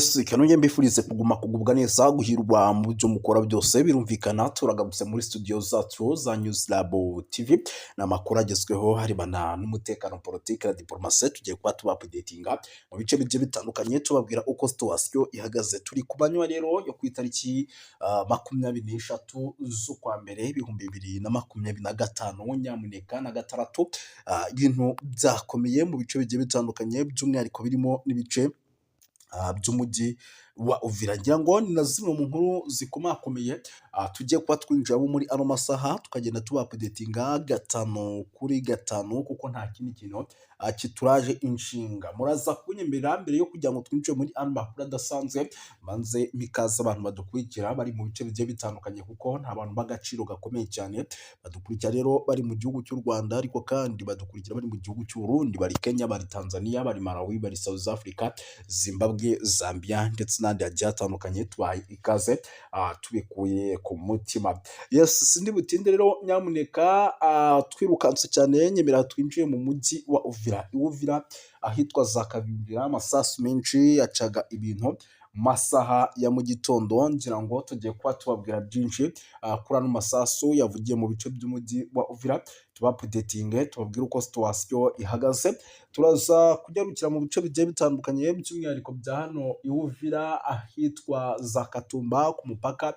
Kanongeye mbifurize kugubwa neza guhirwa mu byo mukora byose birumvikana turagarutse muri studio zacu za News Lab TV n'amakuru agezweho harebana n'umutekano politike na diplomasi tugiye kuba tubapudetinga mu bice bigiye bitandukanye tubabwira uko situation ihagaze turi ku manywa rero yo ku itariki 23 z'ukwa mbere 2025 nyamuneka na gatandatu ibintu byakomeye mu bice bigiye bitandukanye by'umwihariko birimo n'ibice by'umujyi wa Uvira ngira ngo ni na zimwe mu nkuru zikomakomeye tujye kuba twinjiramo muri ano masaha tukagenda tubapudetinga gatanu kuri gatanu kuko nta kindi kintu kituraje inshinga muraza kunyemerera mbere yo kugira ngo twinjire muri ano makuru adasanzwe manze mikaza abantu badukurikira bari mu bice bigiye bitandukanye kuko nta bantu b'agaciro gakomeye cyane badukurikira rero bari mu gihugu cy'u Rwanda ariko kandi badukurikira bari mu gihugu cy'u Burundi bari Kenya bari Tanzania bari Malawi bari South Africa Zimbabwe Zambia ndetse n'andi hagiye hatandukanye tubaye ikaze tubikuye ku mutima sindi butinde rero nyamuneka twirukanse cyane nyemera twinjiye mu mujyi wa Uvira ahitwa za Kabimbira amasasu menshi yacaga ibintu masaha ya mu gitondo ngira ngo tugiye kuba tubabwira byinshi kuri ano masasu yavugiye mu bice by'umujyi wa Uvira tubapudetinge tubabwire uko situation ihagaze turaza kugarukira mu bice bigiye bitandukanye by'umwihariko bya hano i Uvira ahitwa za Katumba ku mupaka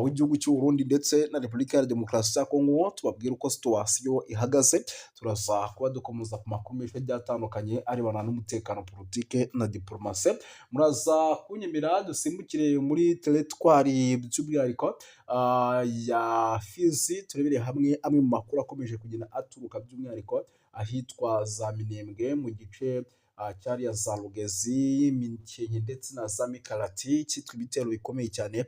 w'igihugu cy'u Burundi ndetse na Repubulika ya Demokarasi ya Kongo tubabwire uko situation ihagaze turaza kuba dukomeza ku makuru menshi agiye atandukanye arebana n'umutekano politike na diplomasi muraza kunyemera dusimbukire muri teritwari by'umwihariko ya Fizi turebere hamwe amwe mu makuru akomeje kugenda aturuka by'umwihariko ahitwa za Minembwe mu gice cyariya za Rugezi Mikenke ndetse na za Mikarati cyitwa ibitero bikomeye cyane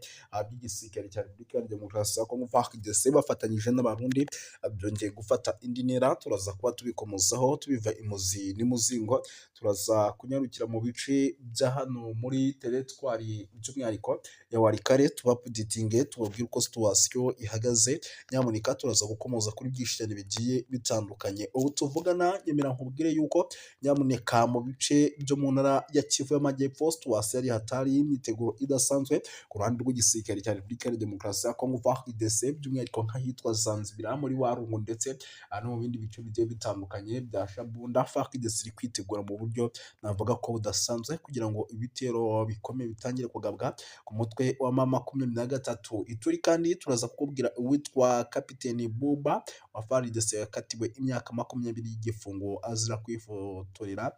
by'igisirikare cya Repubulika ya Demokarasi ya Kongo FARDC bafatanyije n'abarundi byongeye gufata indi ntera turaza kuba tubikomozaho tubiva imuzi n'imuzingo turaza kunyarukira mu bice bya hano muri teritwari by'umwihariko ya Warikare tubapuditinge tubabwire uko situation ihagaze nyamuneka turaza gukomoza kuri byinshi cyane bigiye bitandukanye ubu tuvugana nyemera nkubwire yuko nyamuneka mu bice byo mu ntara ya Kivu y'Amajyepfo situation yari hatari imyiteguro idasanzwe ku ruhande rw'igisirikare cya Repubulika ya Demokarasi ya Kongo FARDC by'umwihariko nk'ahitwa Zanzibar muri Warungu ndetse no mu bindi bice bigiye bitandukanye bya Shabunda FARDC iri kwitegura mu buryo navuga ko budasanzwe kugira ngo ibitero bikomeye bitangire kugabwa ku mutwe wa M23 ituri kandi turaza kukubwira uwitwa Kapiteni Buba wa FARDC yakatiwe imyaka 20 y'igifungo azira kwifotorera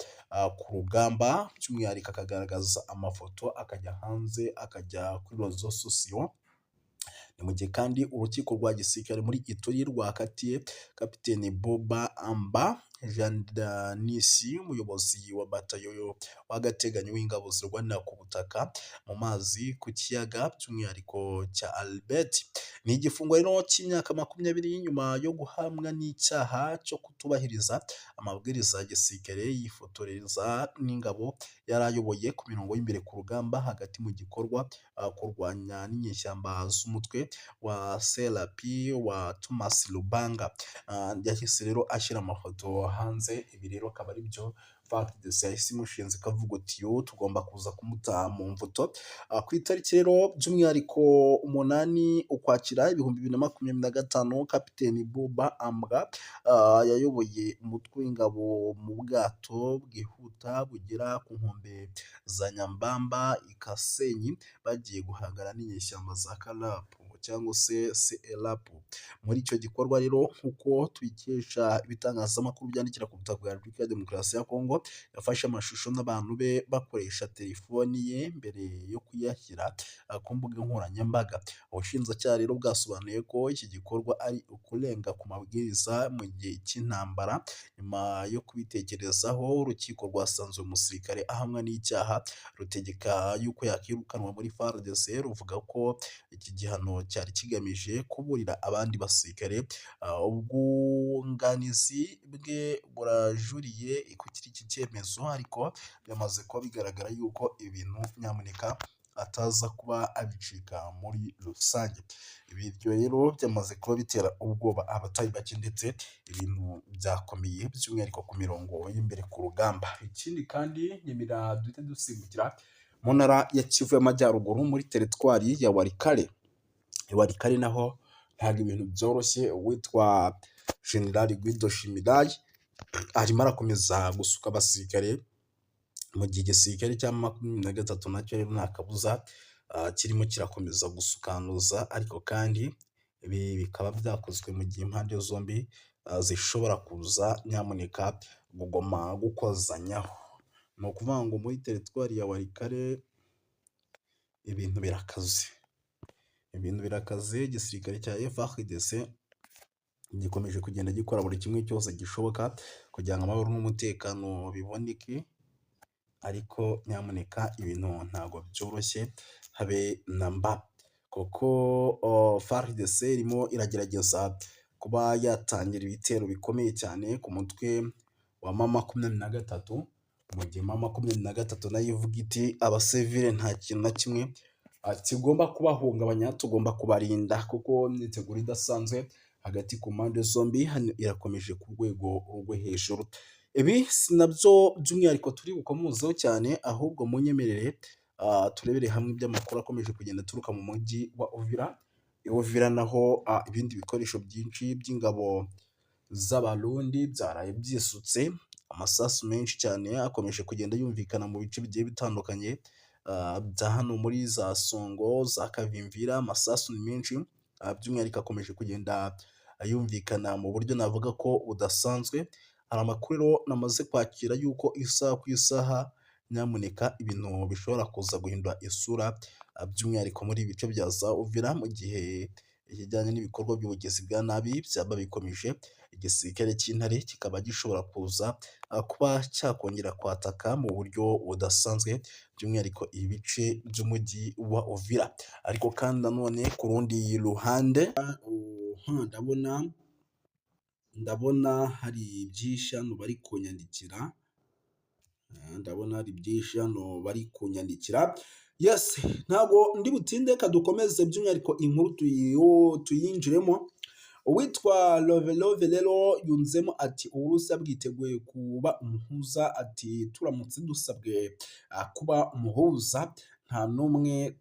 ku rugamba by'umwihariko akagaragaza amafoto akajya hanze akajya kuri rezo sosiyo ni mu gihe kandi urukiko rwa gisirikare muri Ituri rwakatiye Kapiteni Boba Amba Jandanisi umuyobozi wa batayo w'agateganyo w'ingabo zirwanira ku butaka mu mazi ku kiyaga by'umwihariko cya Albert ni igifungo rero cy'imyaka 20 nyuma yo guhamwa n'icyaha cyo kutubahiriza amabwiriza ya gisirikare yifotoreza n'ingabo yarayoboye ku mirongo y'imbere ku rugamba hagati mu gikorwa kurwanya n'inyeshyamba z'umutwe wa Selapi wa Thomas Lubanga yahise rero ashyira amafoto hanze ibi rero akaba ari byo FARDC yahise imushinze kavuga uti tugomba kuza kumuta mu mvuto ku itariki rero by'umwihariko 8 ukwakira 2025 Kapiteni Buba Ambwa yayoboye umutwe w'ingabo mu bwato bwihuta bugera ku nkombe za Nyambamba Ikasenyi bagiye guhangana n'inyeshyamba za Kalapu cyangwa se CLAP muri icyo gikorwa rero nkuko twikesha ibitangazamakuru byandikira ku butaka bwa Repubulika ya Demokarasi ya Kongo yafashe amashusho n'abantu be bakoresha telefoni ye mbere yo kuyashyira ku mbuga nkoranyambaga ubushinjacyaha rero bwasobanuye ko iki gikorwa ari ukurenga ku mabwiriza mu gihe cy'intambara nyuma yo kubitekerezaho urukiko rwasanze umusirikare ahamwa n'icyaha rutegeka yuko yakirukanwa muri FARDC ruvuga ko iki gihano cyari kigamije kuburira abandi basirikare ubwunganizi bwe burajuriye kuri iki cyemezo ariko byamaze kuba bigaragara yuko ibintu nyamuneka ataza kuba abicika muri rusange ibiryo rero byamaze kuba bitera ubwoba abatari bake ndetse ibintu byakomeye by'umwihariko ku mirongo y'imbere ku rugamba ikindi kandi nyemera duhite dusimbukira mu ntara ya Kivu y'Amajyaruguru muri teritwari ya Walikale. Walikale naho ntabwo ibintu byoroshye, uwitwa General Guido Shimidayi arimo arakomeza gusuka abasirikare, mu gihe igisirikare cya M23 nacyo rero nta kabuza kirimo kirakomeza gusukanuza, ariko kandi ibi bikaba byakozwe mu gihe impande zombi zishobora kuza nyamuneka kugoma gukozanyaho. Ni ukuvuga ngo muri teritwari ya Walikale ibintu birakaze, igisirikare cya FARDC gikomeje kugenda gikora buri kimwe cyose gishoboka kugira ngo amahoro n'umutekano biboneke, ariko nyamuneka ibintu ntabwo byoroshye habe na mba, kuko FARDC irimo iragerageza kuba yatangira ibitero bikomeye cyane ku mutwe wa M23, mu gihe M23 nayo ivuga iti abasivile nta kintu na kimwe kigomba kubahungabanya, tugomba kubarinda, kuko imyiteguro idasanzwe hagati ku mpande zombi hano irakomeje ku rwego rwo hejuru. Ibi si nabyo by'umwihariko turi bukomozeho cyane, ahubwo munyemerere turebere hamwe iby'amakuru akomeje kugenda aturuka mu mujyi wa Uvira. Uvira naho ibindi bikoresho byinshi by'ingabo z'Abarundi byaraye byisutse, amasasu menshi cyane akomeje kugenda yumvikana mu bice bigiye bitandukanye bya hano muri za Songo, za Kavimvira. Amasasu ni menshi, by'umwihariko akomeje kugenda yumvikana mu buryo navuga ko budasanzwe. Hari amakuru rero namaze kwakira yuko isaha ku isaha nyamuneka ibintu bishobora kuza guhindura isura, by'umwihariko muri ibi bice bya za Uvira, mu gihe ikijyanye n'ibikorwa by'ubugizi bwa nabi byaba bikomeje. Igisirikare cy'intare kikaba gishobora kuza kuba cyakongera kwataka mu buryo budasanzwe, by'umwihariko ibi bice by'umujyi wa Uvira. Ariko kandi nanone ku rundi ruhande ndabona hari byinshi hano bari kunyandikira, yes, ntabwo ndi butinde, kadukomeze by'umwihariko inkuru tuyinjiremo. Uwitwa Love rero yunzemo ati Uburusiya bwiteguye kuba umuhuza, ati turamutse dusabwe kuba umuhuza nta n'umwe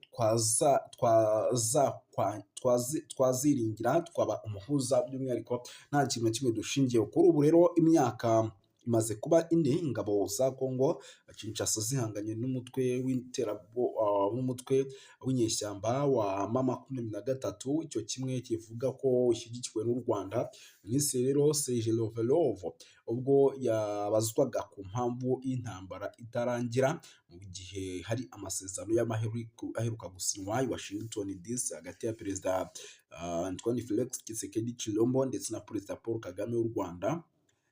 twaziringira twaba umuhuza, by'umwihariko nta kintu na kimwe dushingiye kuri ubu. Rero imyaka imaze kuba ine ingabo za Kongo Kinshasa zihanganye n'umutwe w'umutwe w'inyeshyamba wa M23, icyo kimwe kivuga ko ushyigikiwe n'u Rwanda. Minisitiri rero Serge Lavrov ubwo yabazwaga ku mpamvu y'intambara itarangira, mu gihe hari amasezerano y'amahoro aheruka gusinywa i Washington DC hagati ya Perezida Antoine Felix Tshisekedi Tshilombo ndetse na Perezida Paul Kagame w'u Rwanda,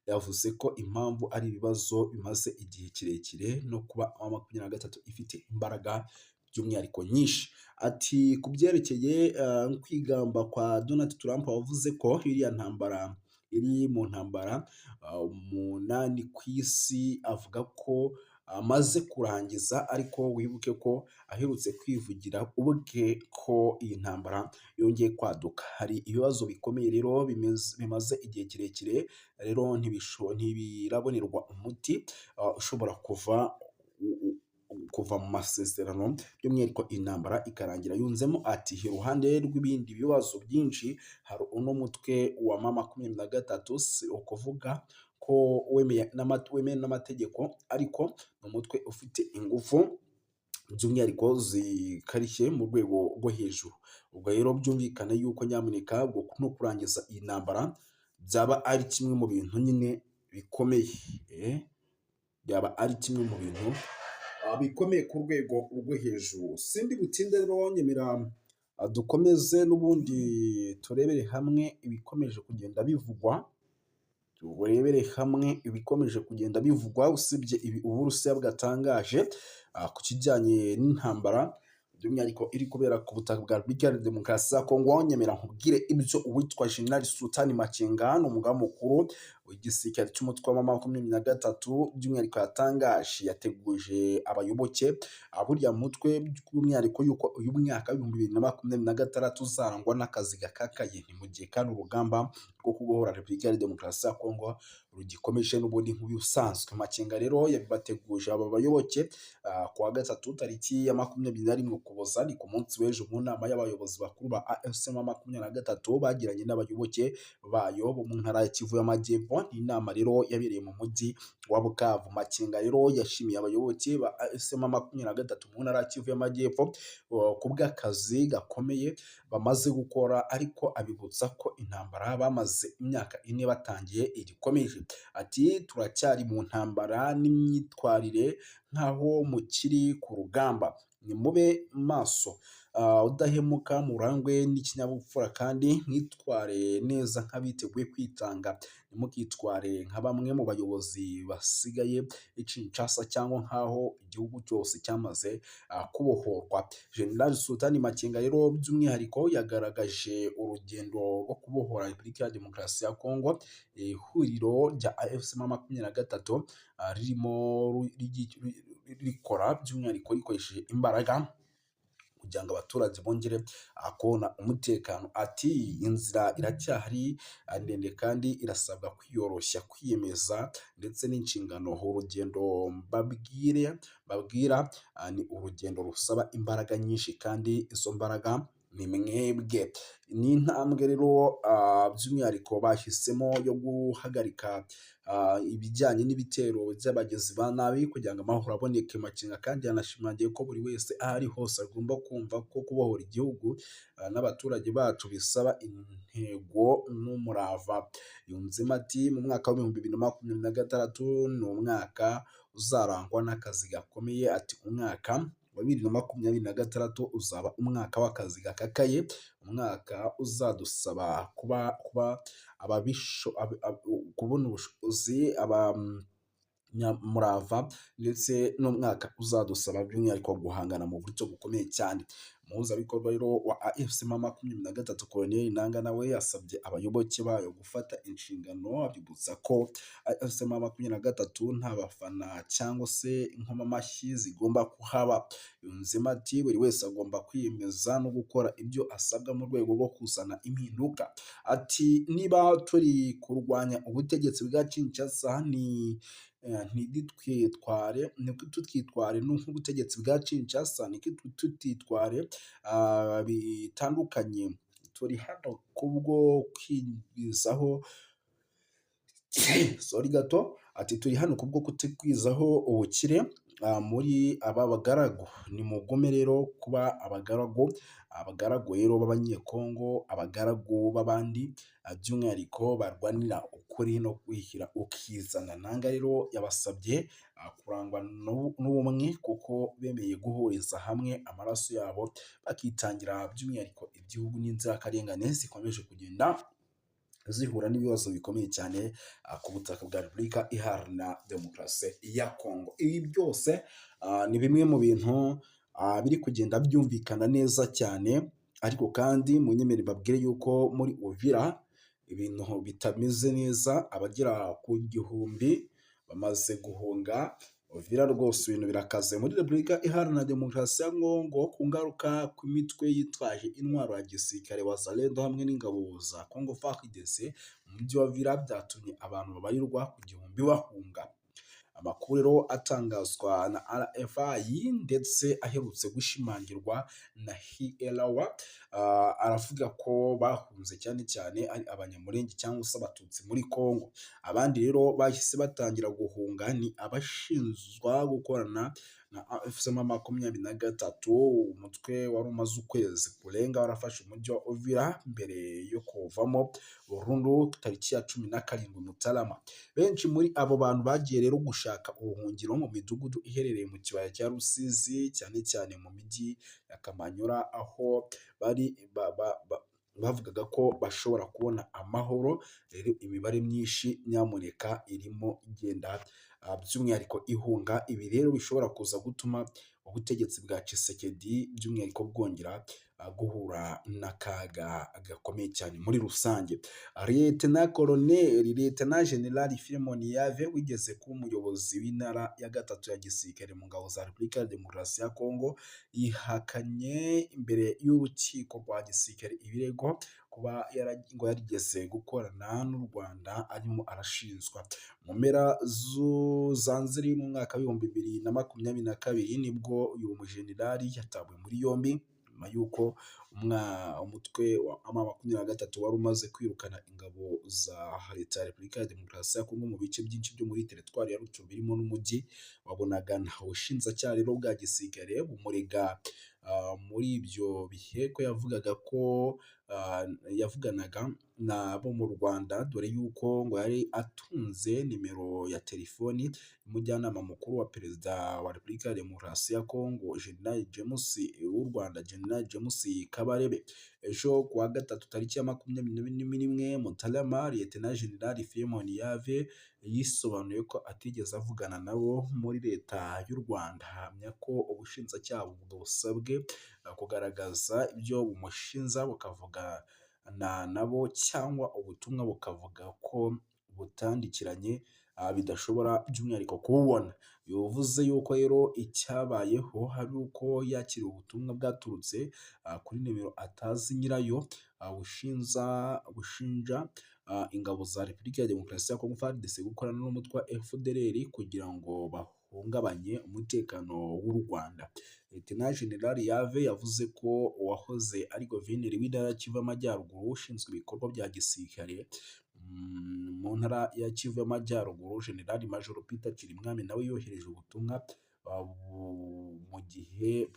yavuze ko impamvu ari ibibazo bimaze igihe kirekire no kuba M23 ifite imbaraga by'umwihariko nyinshi. Ati ku byerekeye kwigamba kwa Donald Trump wavuze ko iriya ntambara iri mu ntambara umunani ku isi, avuga ko amaze kurangiza, ariko wibuke ko aherutse kwivugira ubwe ko iyi ntambara yongeye kwaduka. Hari ibibazo bikomeye rero bimaze igihe kirekire, rero ntibirabonerwa umuti ushobora kuva mu masezerano, by'umwihariko intambara ikarangira. Yunzemo ati iruhande rw'ibindi bibazo byinshi hari uno mutwe wa M23, si ukuvuga ko wemeye n'amategeko, ariko ni umutwe ufite ingufu by'umwihariko zikarishye mu rwego rwo hejuru. Ubwo rero byumvikana yuko nyamuneka no kurangiza iyi ntambara byaba ari kimwe mu bintu nyine bikomeye, byaba ari kimwe mu bintu bikomeye ku rwego rwo hejuru. Sindi butinde rero, nyemera dukomeze n'ubundi turebere hamwe ibikomeje kugenda bivugwa, usibye ibi Uburusiya bwatangaje ku kijyanye n'intambara by'umwihariko iri kubera ku butaka bwa Repubulika ya Demokarasi ya Kongo. Nyemera nkubwire ibyo uwitwa General Sultan Makenga, umugaba mukuru igisirikare cy'umutwe wa M23 by'umwihariko yatangaje yateguje abayoboke buriya mutwe by'umwihariko yuko uyu mwaka w'2026 uzarangwa n'akazi gakakaye. Ni mu gihe kandi urugamba rwo kubohora Repubulika ya Demokarasi ya Kongo rugikomeje n'ubundi nk'ubusanzwe. Makenga rero yabibateguje aba bayoboke ku wa gatatu tariki ya 21 Ukuboza, ni ku munsi w'ejo mu nama y'abayobozi bakuru ba AFC M23 bagiranye n'abayoboke bayo bo mu ntara ya Kivu y'Amajyepfo. Ni inama rero yabereye mu mujyi wa Bukavu. Makenga rero yashimiye abayoboke ba AFC M23 mu ntara ya Kivu y'Amajyepfo ku bw'akazi gakomeye bamaze gukora, ariko abibutsa ko intambara bamaze imyaka 4 batangiye igikomeje. Ati turacyari mu ntambara n'imyitwarire nk'aho mukiri ku rugamba, nimube maso udahemuka, murangwe n'ikinyabupfura kandi mwitware neza nk'abiteguye kwitanga, ntimukitware nka bamwe mu bayobozi basigaye Kinshasa cyangwa nk'aho igihugu cyose cyamaze kubohorwa. General Sultani Makenga rero by'umwihariko yagaragaje urugendo rwo kubohora Repubulika ya Demokarasi ya Kongo, ihuriro rya AFC M23 ririmo rikora by'umwihariko rikoresheje imbaraga kugira ngo abaturage bongere kubona umutekano. Ati inzira iracyahari ndende kandi irasabwa kwiyoroshya, kwiyemeza ndetse n'inshingano. Urugendo babwira ni urugendo rusaba imbaraga nyinshi kandi izo mbaraga ni mwebwe. Ni intambwe rero by'umwihariko bahisemo yo guhagarika ibijyanye n'ibitero by'abagizi ba nabi kugira ngo amahoro aboneke. Makenga kandi yanashimangiye ko buri wese aho ari hose agomba kumva ko kubohora igihugu n'abaturage bacu bisaba intego n'umurava. Yunzemo ati mu mwaka wa 2026 ni umwaka uzarangwa n'akazi gakomeye. Ati umwaka wa 2026 uzaba umwaka w'akazi gakakaye, umwaka uzadusaba kubona ubushobozi, murava, ndetse n'umwaka uzadusaba by'umwihariko guhangana mu buryo bukomeye cyane. Umuhuzabikorwa rero wa AFC M23 Colonel Nanga nawe yasabye abayoboke bayo gufata inshingano, abibutsa ko AFC M23 nta bafana cyangwa se inkomamashyi zigomba kuhaba. Yunzemo ati buri wese agomba kwiyemeza no gukora ibyo asabwa mu rwego rwo kuzana impinduka. Ati niba turi kurwanya ubutegetsi bwa Kinshasa tutitware nk'ubutegetsi bwa Kinshasa, tutitware bitandukanye. Turi hano kubwo kwigwizaho ati turi hano kubwo kutigwizaho ubukire muri aba bagaragu. Ni mugome rero kuba abagaragu rero b'abanyekongo, abagaragu b'abandi, by'umwihariko barwanira ukuri no kwishyira ukizana. Nanga rero yabasabye kurangwa n'ubumwe kuko bemeye guhuriza hamwe amaraso yabo bakitangira by'umwihariko igihugu n'inzirakarengane zikomeje kugenda zihura n'ibibazo bikomeye cyane ku butaka bwa Repubulika Iharanira Demokarasi ya Kongo. Ibi byose ni bimwe mu bintu biri kugenda byumvikana neza cyane, ariko kandi munyemere babwire yuko muri Uvira ibintu bitameze neza. Abagera ku 1000 bamaze guhunga Uvira. Rwose ibintu birakaze muri Repubulika Iharanira Demokarasi ya Kongo ku ngaruka ku mitwe yitwaje intwaro ya gisirikare Wazalendo hamwe n'ingabo za Congo FARDC mu mujyi wa Uvira byatumye abantu babarirwa ku 1000 bahunga. Amakuru rero atangazwa na RFI ndetse aherutse gushimangirwa na HLW aravuga ko bahunze cyane cyane ari abanyamurenge cyangwa se abatutsi muri Kongo. Abandi rero bahise batangira guhunga ni abashinzwa gukorana na AFC M23, umutwe wari umaze ukwezi kurenga warafashe umujyi wa Uvira mbere yo kuvamo burundu tariki ya 17 Mutarama. Benshi muri abo bantu bagiye rero gushaka ubuhungiro mu midugudu iherereye mu kibaya cya Rusizi, cyane cyane mu mijyi ya Kamanyura, aho bari bavugaga ko bashobora kubona amahoro. Rero imibare myinshi nyamuneka irimo igenda by'umwihariko ihunga. Ibi rero bishobora kuza gutuma ubutegetsi bwa Tshisekedi by'umwihariko bwongera guhura n'akaga gakomeye cyane muri rusange. Liyetena Jenerali Filemon Yave wigeze kuba umuyobozi w'intara ya gatatu ya gisirikare mu ngabo za Repubulika ya Demokarasi ya Kongo, yihakanye imbere y'urukiko rwa gisirikare ibirego kuba ngo yarigeze gukorana n'u Rwanda arimo arashinjwa. Mu mpera za Nzeri mu mwaka w'ibihumbi 2022 nibwo uyu mujenerali yatawe muri yombi nyuma y'uko umutwe wa M23 wari umaze kwirukana ingabo za leta ya Repubulika ya Demokarasi ya Kongo mu bice byinshi byo muri teritwari ya Rutshuru birimo n'umujyi wa Bunagana. Ubushinjacyaha rero bwa gisirikare bumurega muri ibyo bihe ko yavugaga ko yavuganaga n'abo mu Rwanda, dore yuko ngo yari atunze nimero ya telefoni y'umujyanama mukuru wa perezida wa Repubulika ya Demokarasi ya Kongo w'u Rwanda General James Kabarebe. Ejo kuwa gatatu tariki ya 21 Mutarama, Liyetena Jenerali Filemon Yave yisobanuye ko atigeze avugana nabo muri leta y'u Rwanda, ahamya ko ubushinjacyaha busabwe kugaragaza ibyo bumushinja bukavugana nabo cyangwa ubutumwa bukavuga ko butandikiranye bidashobora by'umwihariko kububona. Bivuze yuko rero icyabayeho hari uko yakiriye ubutumwa bwaturutse kuri nimero atazi nyirayo bushinja ingabo za Repubulika ya Demokarasi ya Kongo FARDC gukorana n'umutwe wa FDLR kugira ngo bahungabanye umutekano w'u Rwanda. Liyetena Jenerali Yave yavuze ko uwahoze ari guverineri w'intara ya Kivu y'Amajyaruguru ushinzwe ibikorwa bya gisirikare mu ntara ya Kivu y'Amajyaruguru, Jenerali Majoro Peter Kirimwami, nawe yohereje ubutumwa mu gihe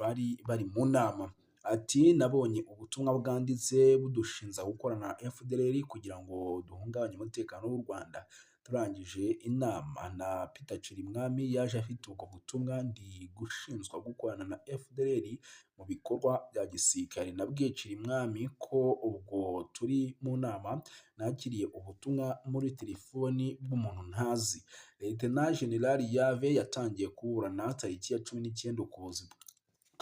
bari mu nama. Ati nabonye ubutumwa bwanditse budushinja gukorana na FDLR kugira ngo duhungabanye umutekano w'u Rwanda. Turangije inama na Peter Kirimwami yaje afite ubwo butumwa, ndi gushinjwa gukorana na FDLR mu bikorwa bya gisirikare. Nabwiye Kirimwami ko ubwo turi mu nama nakiriye ubutumwa muri telefoni bw'umuntu ntazi. Liyetena Jenerali Yave yatangiye kuburana tariki ya 19 Ukuboza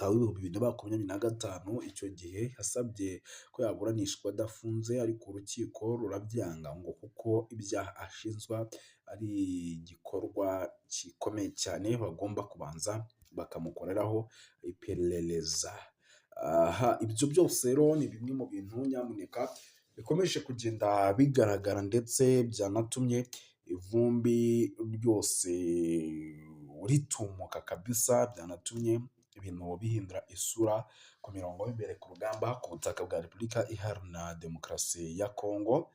w'ibihumbi 2025. Icyo gihe yasabye ko yaburanishwa adafunze, ariko urukiko rurabyanga ngo kuko ibyaha ashinjwa ari igikorwa gikomeye cyane bagomba kubanza bakamukoreraho iperereza. Ibyo byose rero ni bimwe mu bintu nyamuneka bikomeje kugenda bigaragara ndetse byanatumye ivumbi ryose ritumuka kabisa, byanatumye ibintu bihindura isura ku mirongo y'imbere ku rugamba ku butaka bwa Repubulika Iharanira Demokarasi ya Kongo.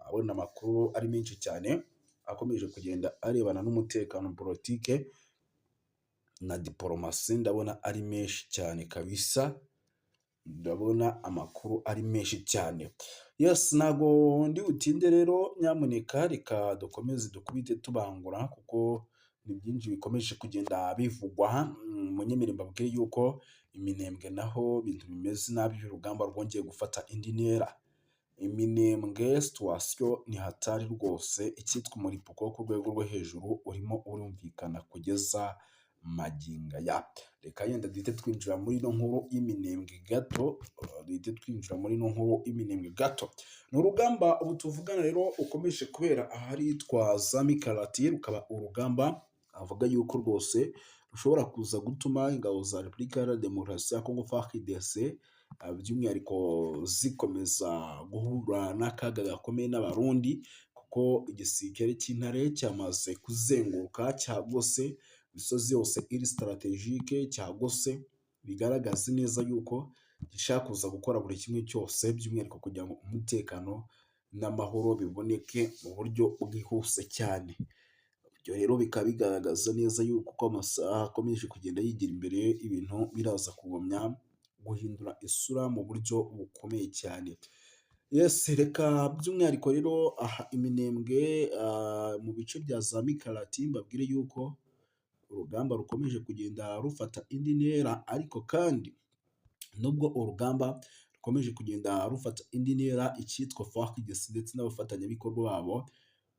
Abona amakuru ari menshi cyane akomeje kugenda arebana n'umutekano, politike na diporomasi, ndabona ari menshi cyane kabisa, ndabona amakuru ari menshi cyane. Yes, ntago ndi butinde rero, nyamuneka reka dukomeze dukubite tubangura kuko ni byinshi bikomeje kugenda bivugwa. Munyemerere mbabwire yuko Iminembwe naho ibintu bimeze nabi, urugamba rwongeye gufata indi ntera. Iminembwe situation ni hatari rwose, icyitwa umuripuko wo ku rwego rwo hejuru urimo urumvikana kugeza maginga ya. Reka yenda duhite twinjira muri ino nkuru y'Iminembwe gato. Ni urugamba ubu tuvugana rero ukomeje kubera ahitwa za Mikarati, rukaba urugamba avuga yuko rwose rushobora kuza gutuma ingabo za Repubulika ya Demokarasi ya Kongo FARDC by'umwihariko zikomeza guhura n'akaga gakomeye n'Abarundi, kuko igisirikare cy'intare cyamaze kuzenguruka cyagose imisozi yose iri strategique, cyagose bigaragaza neza yuko gishaka kuza gukora buri kimwe cyose by'umwihariko kugira ngo umutekano n'amahoro biboneke mu buryo bwihuse cyane. Ibyo rero bikaba bigaragaza neza yuko uko amasaha akomeje kugenda yigira imbere, ibintu biraza kugumya guhindura isura mu buryo bukomeye cyane. Yes, reka by'umwihariko rero Iminembwe mu bice bya za Mikarati mbabwire yuko urugamba rukomeje kugenda rufata indi ntera, ariko kandi nubwo urugamba rukomeje kugenda rufata indi ntera, icyitwa FARDC ndetse n'abafatanyabikorwa babo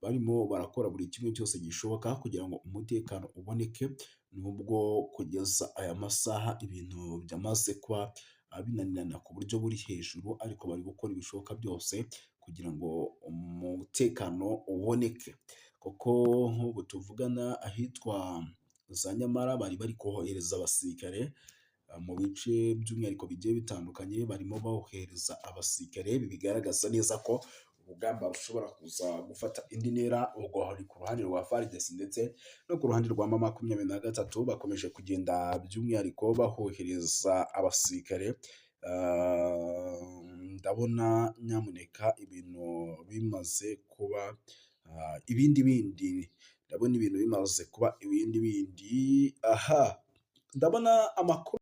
barimo barakora buri kimwe cyose gishoboka kugira ngo umutekano uboneke, nubwo kugeza aya masaha ibintu byamaze kuba binanirana ku buryo buri hejuru, ariko bari gukora ibishoboka byose kugira ngo umutekano uboneke. Kuko nk'ubu tuvugana ahitwa za Nyamara bari kohereza abasirikare mu bice by'umwihariko bigiye bitandukanye, barimo bohereza abasirikare, ibi bigaragaza neza ko urugamba rushobora kuza gufata indi ntera, ubwo hari ku ruhande rwa FARDC ndetse no ku ruhande rwa M23 bakomeje kugenda by'umwihariko bahohereza abasirikare. Ndabona nyamuneka ibintu bimaze kuba ibindi bindi, ndabona ibintu bimaze kuba ibindi bindi, aha ndabona amakuru